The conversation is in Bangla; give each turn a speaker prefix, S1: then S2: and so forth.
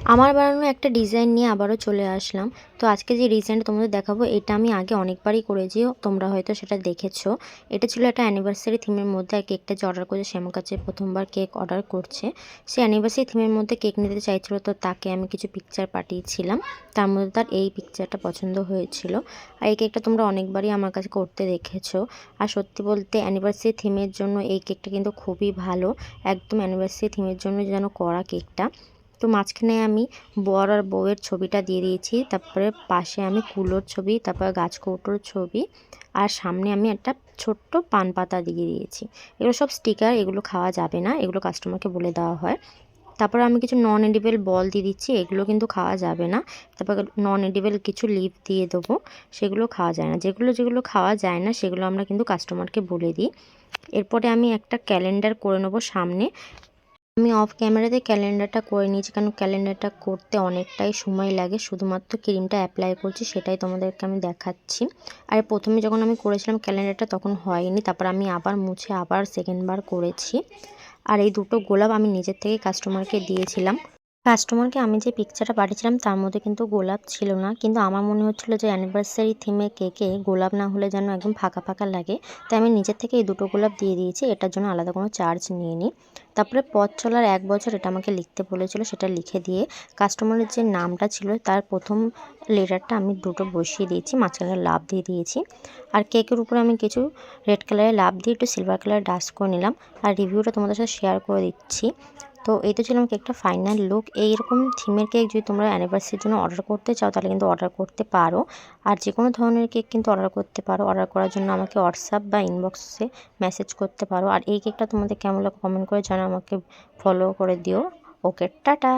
S1: আমার বানানো একটা ডিজাইন নিয়ে আবারও চলে আসলাম। তো আজকে যে ডিজাইনটা তোমাদের দেখাবো এটা আমি আগে অনেকবারই করেছি, তোমরা হয়তো সেটা দেখেছো। এটা ছিল একটা অ্যানিভার্সারি থিমের মধ্যে কেকটা যে অর্ডার করেছে, আমার কাছে প্রথমবার কেক অর্ডার করছে। সে অ্যানিভার্সারি থিমের মধ্যে কেক নিতে চাইছিল, তো তাকে আমি কিছু পিকচার পাঠিয়েছিলাম। তার মধ্যে তার এই পিকচারটা পছন্দ হয়েছিল। আর এই কেকটা তোমরা অনেকবারই আমার কাছে করতে দেখেছো। আর সত্যি বলতে অ্যানিভার্সারি থিমের জন্য এই কেকটা কিন্তু খুবই ভালো, একদম অ্যানিভার্সারি থিমের জন্য যেন করা কেকটা। তো মাঝখানে আমি বর আর বউয়ের ছবিটা দিয়ে দিয়েছি, তারপরে পাশে আমি কুলোর ছবি, তারপরে গাছকৌটোর ছবি, আর সামনে আমি একটা ছোট্ট পান পাতা দিয়ে দিয়েছি। এগুলো সব স্টিকার, এগুলো খাওয়া যাবে না, এগুলো কাস্টমারকে বলে দেওয়া হয়। তারপরে আমি কিছু নন এডিবল বল দিয়ে দিচ্ছি, এগুলো কিন্তু খাওয়া যাবে না। তারপর নন এডিবল কিছু লিপ দিয়ে দেবো, সেগুলো খাওয়া যায় না। যেগুলো যেগুলো খাওয়া যায় না সেগুলো আমরা কিন্তু কাস্টমারকে বলে দিই। এরপরে আমি একটা ক্যালেন্ডার করে নেবো সামনে। আমি অফ ক্যামেরাতে ক্যালেন্ডারটা করে নিয়েছি, কারণ ক্যালেন্ডারটা করতে অনেকটাই সময় লাগে। শুধুমাত্র ক্রিমটা অ্যাপ্লাই করছি, সেটাই তোমাদেরকে আমি দেখাচ্ছি। আর প্রথমে যখন আমি করেছিলাম ক্যালেন্ডারটা তখন হয়নি, তারপর আমি আবার মুছে আবার সেকেন্ডবার করেছি। আর এই দুটো গোলাপ আমি নিজের থেকে কাস্টমারকে দিয়েছিলাম। কাস্টমারকে আমি যে পিকচারটা পাঠিয়েছিলাম তার মধ্যে কিন্তু গোলাপ ছিল না, কিন্তু আমার মনে হচ্ছিলো যে অ্যানিভার্সারি থিমে কেকে গোলাপ না হলে যেন একদম ফাঁকা ফাঁকা লাগে। তাই আমি নিজের থেকে এই দুটো গোলাপ দিয়ে দিয়েছি, এটার জন্য আলাদা কোনো চার্জ নিইনি। তারপরে পথ চলার 1 বছর এটা আমাকে লিখতে বলেছিল, সেটা লিখে দিয়ে কাস্টমারের যে নামটা ছিল তার প্রথম লেটারটা আমি দুটো বসিয়ে দিয়েছি, মাঝখানে লাভ দিয়ে দিয়েছি। আর কেকের উপরে আমি কিছু রেড কালারের লাভ দিয়ে একটু সিলভার কালার ডাস্ট করে নিলাম। আর রিভিউটা তোমাদের সাথে শেয়ার করে দিচ্ছি। তো এই তো ছিল আমার কেকটা ফাইনাল লুক। এইরকম থিমের কেক যদি তোমরা অ্যানিভার্সারির জন্য অর্ডার করতে চাও তাহলে কিন্তু অর্ডার করতে পারো। আর যে কোনো ধরনের কেক কিন্তু অর্ডার করতে পারো। অর্ডার করার জন্য আমাকে হোয়াটসঅ্যাপ বা ইনবক্সে মেসেজ করতে পারো। আর এই কেকটা তোমাদের কেমন লাগে কমেন্ট করে জানাও, আমাকে ফলো করে দিও। ওকে, টাটা।